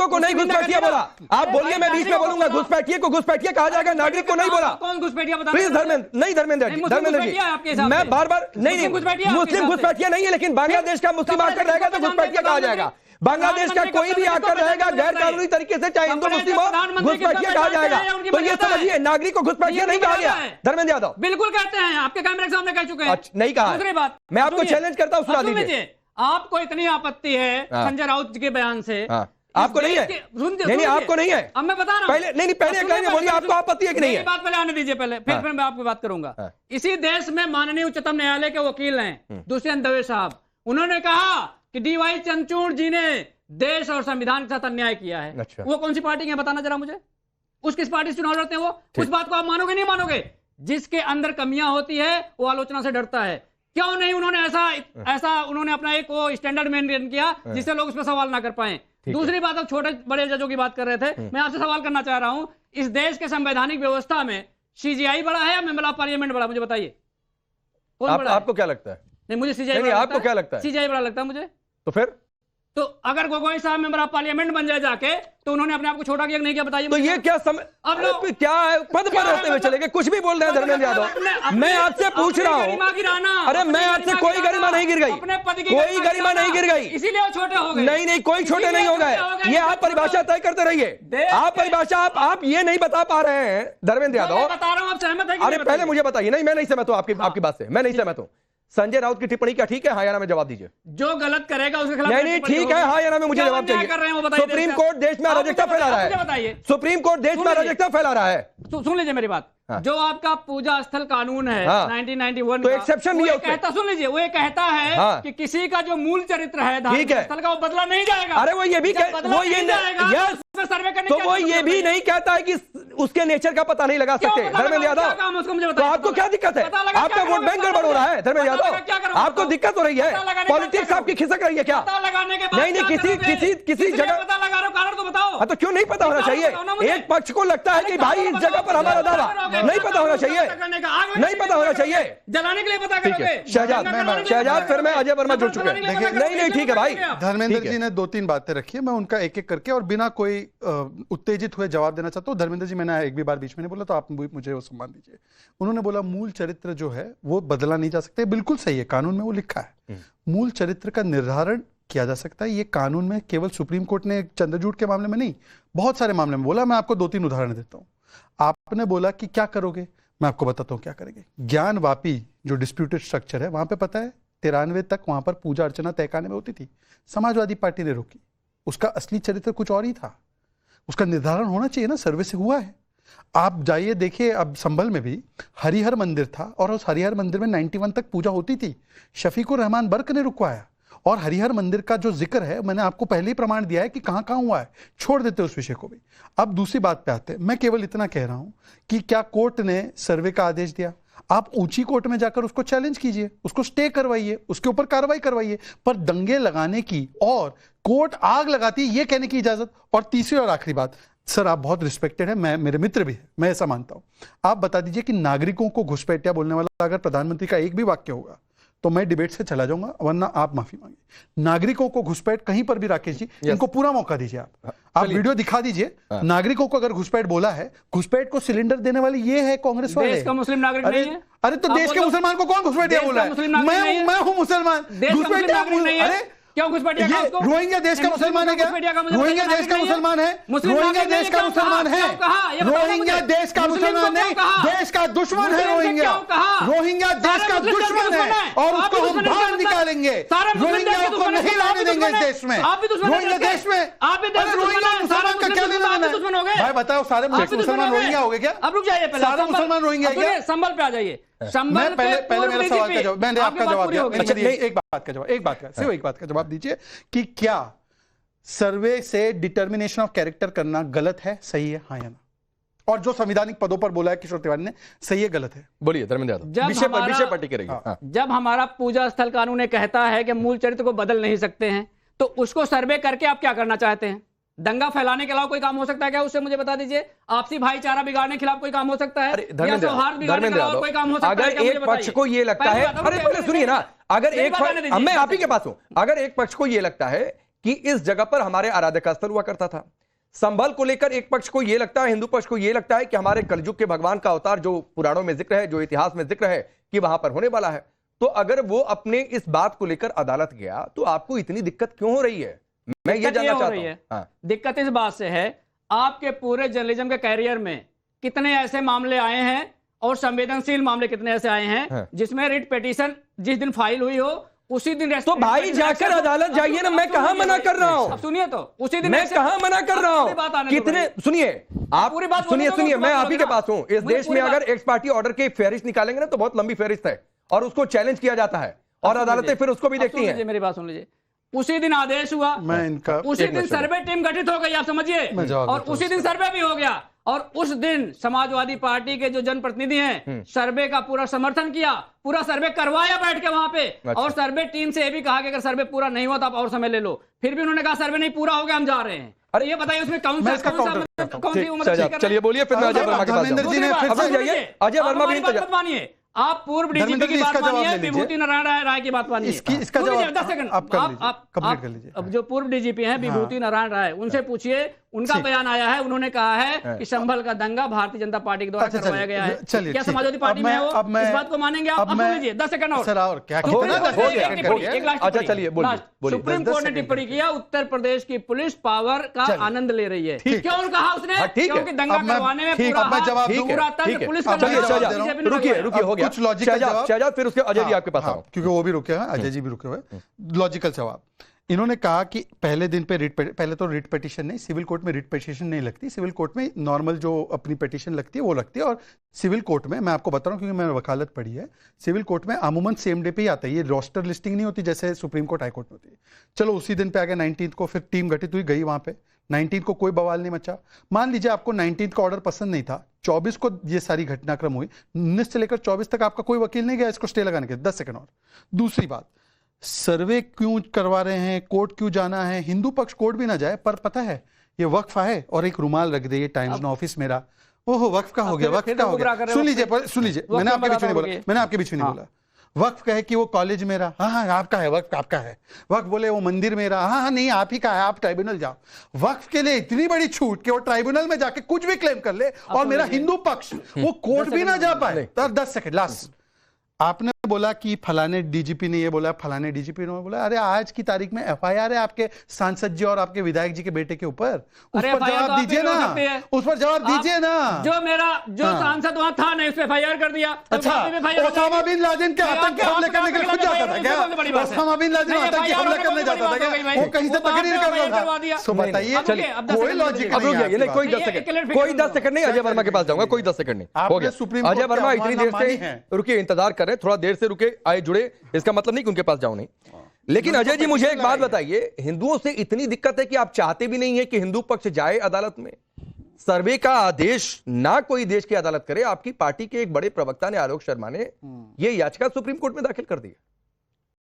नागरिकों को नहीं घुसपैठिया बोला। आप बोलिए, मैं बीच में बोलूंगा। घुसपैठिए को घुसपैठिया कहा जाएगा, नागरिक को नहीं बोला। कौन घुसपैठिया बता? प्लीज धर्मेंद्र, नहीं धर्मेंद्र जी, धर्मेंद्र जी, मैं बार बार नहीं, मुस्लिम घुसपैठिया नहीं है, लेकिन बांग्लादेश का मुस्लिम आकर रहेगा तो घुसपैठिया कहा जाएगा। बांग्लादेश का कोई भी आकर रहेगा गैर कानूनी तरीके से, चाहे हिंदू मुस्लिम हो, घुसपैठिया कहा जाएगा। तो ये समझिए, नागरिक को घुसपैठिया नहीं कहा गया। धर्मेंद्र यादव बिल्कुल कहते हैं, आपके कैमरे के सामने कह चुके हैं। नहीं कहा। दूसरी बात, मैं आपको चैलेंज करता हूं, सुना दीजिए। आपको इतनी आपत्ति है संजय राउत के बयान से, आपको नहीं है? नहीं, आपको नहीं है। अब मैं बता रहा हूं, पहले नहीं बोलिए, आपको आपत्ति है कि नहीं है? बात पहले आने दीजिए, पहले फिर मैं आपकी बात करूंगा। इसी देश में माननीय उच्चतम न्यायालय के वकील हैं दुष्यंत दवे साहब, उन्होंने कहा कि डीवाई चंद्रचूड़ जी ने देश और संविधान के साथ अन्याय किया है। अच्छा। वो कौन सी पार्टी है बताना जरा मुझे, उस किस पार्टी से चुनाव लड़ते हैं वो? उस बात को आप मानोगे नहीं मानोगे? जिसके अंदर कमियां होती है वो आलोचना से डरता है। क्यों नहीं उन्होंने ऐसा उन्होंने अपना एक वो स्टैंडर्ड मेंटेन किया जिससे लोग उस पर सवाल ना कर पाए। दूसरी बात, अब छोटे बड़े जजों की बात कर रहे थे, मैं आपसे सवाल करना चाह रहा हूं, इस देश के संवैधानिक व्यवस्था में सीजीआई बड़ा है या मेंबर ऑफ पार्लियामेंट बड़ा? मुझे बताइए, कौन बड़ा? आपको क्या लगता है? नहीं, मुझे सीजीआई। आपको क्या लगता है? सीजीआई बड़ा लगता है मुझे। तो फिर तो अगर गोगोई साहब मेंबर ऑफ पार्लियामेंट बन जाए जाके, तो उन्होंने अपने आप को छोटा किया नहीं किया? बताइए। तो ये क्या अब क्या है? पद पर रहते हुए चलेंगे, कुछ भी बोल रहे हैं धर्मेंद्र यादव। मैं आपसे पूछ रहा हूँ, अरे मैं आपसे कोई गरिमा नहीं गिर गई, कोई गरिमा नहीं गिर गई, इसीलिए छोटे हो गए। नहीं, कोई छोटे नहीं हो गए। ये आप परिभाषा तय करते रहिए। आप परिभाषा आप ये नहीं बता पा रहे हैं धर्मेंद्र यादव। बता रहा हूँ, आप सहमत हैं? अरे पहले मुझे बताइए। नहीं, मैं नहीं सहमत हूँ आपकी बात से, मैं नहीं सहमत हूँ। संजय राउत की टिप्पणी क्या ठीक है, हाँ या ना में जवाब दीजिए। जो गलत करेगा उसके खिलाफ नहीं ठीक है, हाँ या ना में मुझे जवाब चाहिए। सुप्रीम कोर्ट देश में अराजकता फैला रहा है। बताइए, सुप्रीम कोर्ट देश में अराजकता फैला रहा है। सुन लीजिए मेरी बात। जो आपका पूजा स्थल कानून है 1991 तो एक्सेप्शन नहीं है। सुन लीजिए, वो ये कहता है कि किसी का जो मूल चरित्र है धार्मिक स्थल का, वो बदला नहीं जाएगा। अरे वो ये भी सर्वे करने, तो वो ये भी नहीं कहता है कि उसके नेचर का पता नहीं लगा सकते। धर्मेंद्र यादव, तो आपको क्या दिक्कत है? आपका वोट बैंक गड़बड़ हो रहा है धर्मेंद्र यादव, आपको दिक्कत हो रही है? पॉलिटिक्स आपकी खिसक रही है क्या? नहीं, किसी जगह पता लगा रहे हो, कारण तो बताओ। तो क्यों नहीं पता होना चाहिए? एक पक्ष को लगता है कि भाई इस जगह पर हमारा दावा नहीं पता होना चाहिए, नहीं पता होना चाहिए, जलाने के लिए पता करोगे। शहजाद, फिर मैं अजय वर्मा जुड़ चुके हैं। नहीं ठीक है भाई। धर्मेंद्र जी ने 2-3 बातें रखी है, मैं उनका एक एक करके और बिना कोई उत्तेजित हुए जवाब देना चाहता हूँ। धर्मेंद्र जी, मैंने एक भी बार बीच में नहीं बोला, तो आप मुझे वो सम्मान दीजिए। उन्होंने बोला मूल चरित्र जो है वो बदला नहीं जा सकता। बिल्कुल सही है, कानून में वो लिखा है। मूल चरित्र का निर्धारण किया जा सकता है, ये कानून में केवल सुप्रीम कोर्ट ने चंद्रचूड़ के मामले में नहीं, बहुत सारे मामले में बोला। मैं आपको 2-3 उदाहरण देता हूँ। आपने बोला कि क्या करोगे, मैं आपको बताता हूँ क्या करेंगे। ज्ञानवापी जो डिस्प्यूटेड स्ट्रक्चर है, वहां पे पता है 93 तक वहां पर पूजा अर्चना तहखाने में होती थी, समाजवादी पार्टी ने रोकी। उसका असली चरित्र कुछ और ही था, उसका निर्धारण होना चाहिए ना, सर्वे से हुआ है। आप जाइए देखिए, अब संभल में भी हरिहर मंदिर था और उस हरिहर मंदिर में 91 तक पूजा होती थी, शफीकुर रहमान बर्क ने रुकवाया। और हरिहर मंदिर का जो जिक्र है, मैंने आपको पहले ही प्रमाण दिया है कि कहां कहां हुआ है, छोड़ देते उस विषय को भी। अब दूसरी बात पे आते हैं। मैं केवल इतना कह रहा हूं कि क्या कोर्ट ने सर्वे का आदेश दिया? आप ऊंची कोर्ट में जाकर उसको चैलेंज कीजिए, उसको स्टे करवाइए, उसके ऊपर कार्रवाई करवाइए, पर दंगे लगाने की और कोर्ट आग लगाती ये कहने की इजाजत। और तीसरी और आखिरी बात, सर आप बहुत रिस्पेक्टेड है, मैं मेरे मित्र भी है, मैं ऐसा मानता हूं। आप बता दीजिए कि नागरिकों को घुसपैठिया बोलने वाला अगर प्रधानमंत्री का एक भी वाक्य होगा तो मैं डिबेट से चला जाऊंगा, वरना आप माफी मांगिए। नागरिकों को घुसपैठ कहीं पर भी राकेश जी, इनको पूरा मौका दीजिए। आप वीडियो दिखा दीजिए। नागरिकों को अगर घुसपैठ बोला है, घुसपैठ को सिलेंडर देने वाली ये है कांग्रेस वाले। देश का मुस्लिम नागरिक नहीं है? अरे तो देश के मुसलमान को कौन घुसपैठिया बोला है? मैं हूं मुसलमान। घुसपैठिया अरे क्यों घुसपैठिया? रोहिंग्या देश का मुसलमान है क्या? रोहिंग्या देश का मुसलमान है? रोहिंग्या देश का मुसलमान है? रोहिंग्या देश का मुसलमान नहीं, देश का दुश्मन है रोहिंग्या। रोहिंग्या देश का दुश्मन है और उसको हम बाहर निकालेंगे। रोहिंग्या को नहीं लाने देंगे इस देश में। रोहिंग्या देश में रोहिंग्या मुसलमान का क्या लेना देना है? भाई बताओ, सारे मुसलमान रोहिंग्या हो गए क्या? अब रुक जाइए, सारे मुसलमान रोहिंग्या है क्या? संभल पे आ जाइए। मैं पहले मेरा सवाल का जवाब, मैंने आपका जवाब दिया। एक बात का जवाब, सिर्फ एक बात का जवाब दीजिए कि क्या सर्वे से डिटर्मिनेशन ऑफ कैरेक्टर करना गलत है, सही है, हाँ या ना? और जो संवैधानिक पदों पर बोला है किशोर तिवारी ने, सही है गलत है? बोलिए धर्मेंद्र यादव, विषय पर टिके रहिए। जब हमारा पूजा स्थल कानून ये कहता है कि मूल चरित्र को बदल नहीं सकते हैं, तो उसको सर्वे करके आप क्या करना चाहते हैं? दंगा फैलाने के अलावा कोई काम हो सकता है क्या? उससे मुझे बता दीजिए। आपसी भाईचारा बिगाड़ने के खिलाफ कोई काम हो सकता है? या सौहार्द बिगाड़ने के अलावा कोई काम हो सकता है? अगर एक पक्ष को ये लगता है, अरे पहले सुनिए ना, अगर एक, मैं आप ही के पास हूं, अगर एक पक्ष को ये लगता है कि इस जगह पर हमारे आराधका स्थल हुआ करता था। संभल को लेकर एक पक्ष को यह लगता है, हिंदू पक्ष को यह लगता है कि हमारे कलयुग के भगवान का अवतार जो पुराणों में जिक्र है, जो इतिहास में जिक्र है कि वहां पर होने वाला है। तो अगर वो अपने इस बात को लेकर अदालत गया तो आपको इतनी दिक्कत क्यों हो रही है? मैं ये जानना चाहता हूं। हाँ। दिक्कत इस बात से है, आपके पूरे जर्नलिज्म के कैरियर में कितने ऐसे मामले आए हैं और संवेदनशील मामले कितने ऐसे आए हैं जिसमें रिट पिटीशन जिस दिन फाइल हुई हो उसी दिन तो भाई जाकर अदालत जाइए ना, मैं कहां मना कर रहा हूं? सुनिए तो उसी दिन मैं कहां मना कर रहा हूं? कितने सुनिए आप पूरी बात सुनिए मैं आप ही के पास हूं। इस देश में अगर एक्स पार्टी ऑर्डर की फेरिस्त निकालेंगे ना तो बहुत लंबी फेरिस्त है और उसको चैलेंज किया जाता है और अदालतें फिर उसको भी देखती हैं। मेरी बात सुन लीजिए, उसी दिन आदेश हुआ, उसी दिन सर्वे टीम गठित हो गई, आप समझिए, और उसी दिन सर्वे भी हो गया और उस दिन समाजवादी पार्टी के जो जनप्रतिनिधि हैं सर्वे का पूरा समर्थन किया, पूरा सर्वे करवाया बैठ के वहां पे। और सर्वे टीम से ये भी कहा कि अगर सर्वे पूरा नहीं हुआ तो आप और समय ले लो। फिर भी उन्होंने कहा सर्वे नहीं पूरा हो गया, हम जा रहे हैं। अरे ये बताइए उसमें कौन सी उम्र? चलिए बोलिए, फिर मैं अजय वर्मा के पास जाऊंगा। अजय वर्मा भी बात मानिए, आप पूर्व डीजीपी की बात मानिए, विभूति नारायण राय की बात मानिए। इसका जवाब 10 सेकंड आप कंप्लीट कर लीजिए। अब जो पूर्व डीजीपी हैं विभूति नारायण राय, उनसे पूछिए, उनका बयान आया है, उन्होंने कहा है कि संभल का दंगा भारतीय जनता पार्टी के द्वारा करवाया गया है। क्या समाजवादी पार्टी में है वो? इस बात को मानेंगे आप? लीजिए 10 सेकंड और क्या। अच्छा चलिए बोलिए। सुप्रीम कोर्ट ने टिप्पणी किया उत्तर प्रदेश की पुलिस पावर का आनंद ले रही है। क्यों कहा उसने? क्योंकि दंगा करवाने में पूरा तंत्र पुलिस का। रुकिए हो गया कुछ लॉजिकल जवाब, शहजाद, फिर उसके अजय जी आपके पास आओ, क्योंकि वो भी रुके हैं, अजय जी भी रुके हुए। लॉजिकल जवाब, इन्होंने कहा कि पहले दिन पे पहले तो रिट पिटीशन नहीं, सिविल कोर्ट में रिट पिटीशन नहीं लगती, सिविल कोर्ट में नॉर्मल जो अपनी पिटीशन लगती है वो लगती है। और सिविल कोर्ट में मैं आपको बता रहा हूँ क्योंकि मैंने वकालत पढ़ी है, सिविल कोर्ट में अमूमन सेम डे पे ही आता है, ये रोस्टर लिस्टिंग नहीं होती जैसे सुप्रीम कोर्ट हाई कोर्ट में होती है। चलो उसी दिन पे आ गया 19 को, फिर टीम गठित हुई, गई वहां पे 19 को कोई बवाल नहीं मचा। मान लीजिए आपको 19 का ऑर्डर पसंद नहीं था, 24 को ये सारी घटनाक्रम हुई, 19 से लेकर 24 तक आपका कोई वकील नहीं गया इसको स्टे लगाने के। 10 सेकंड और। दूसरी बात, सर्वे क्यों करवा रहे हैं, कोर्ट क्यों जाना है? हिंदू पक्ष कोर्ट भी ना जाए, पर पता है ये वक्फ है और एक रुमाल रख दे, ये टाइम्स ना ऑफिस मेरा, ओहो वक्फ का हो गया, वक्फ का हो गया। सुन लीजिए मैंने आपके बीच में नहीं बोला, वक्फ कहे कि वो कॉलेज मेरा, हाँ आपका है, वक्फ आपका है। वक्फ बोले वो मंदिर मेरा, हाँ नहीं आप ही का है, आप ट्राइब्यूनल जाओ। वक्फ के लिए इतनी बड़ी छूट कि वो ट्राइब्यूनल में जाके कुछ भी क्लेम कर ले और मेरा हिंदू पक्ष वो कोर्ट भी ना जा पाए। 10 सेकंड लास्ट। आपने बोला कि फलाने डीजीपी ने ये बोला, फलाने डीजीपी ने बोला, अरे आज की तारीख में एफआईआर है आपके सांसद जी और आपके विधायक जी के बेटे के ऊपर, उस पर जवाब दीजिए ना, उस पर जवाब दीजिए ना। जो सांसद वहां था नहीं, उस पर एफआईआर कर दिया। अच्छा, ओसामा बिन लादेन के आतंकी हमले करने के लिए खुद जाता था क्या? ओसामा बिन लादेन आतंकी हमला करने जाता था क्या? वो कहीं से तकरीर करता था। सो बताइए, कोई लॉजिक नहीं। कोई 10 सेकंड नहीं, अजय वर्मा के पास जाऊंगा, कोई 10 सेकंड नहीं हो गया। अजय वर्मा इतनी देर से रुकिए, इंतजार कर रहे हैं, थोड़ा देर से रुके, आए जुड़े, इसका मतलब नहीं कि उनके पास जाऊं नहीं। लेकिन अजय जी मुझे एक बात बताइए, हिंदुओं से इतनी दिक्कत है कि आप चाहते भी नहीं है कि हिंदू पक्ष जाए अदालत में, सर्वे का आदेश ना कोई देश की अदालत करे। आपकी पार्टी के एक बड़े प्रवक्ता ने, आलोक शर्मा ने, यह याचिका सुप्रीम कोर्ट में दाखिल कर दी।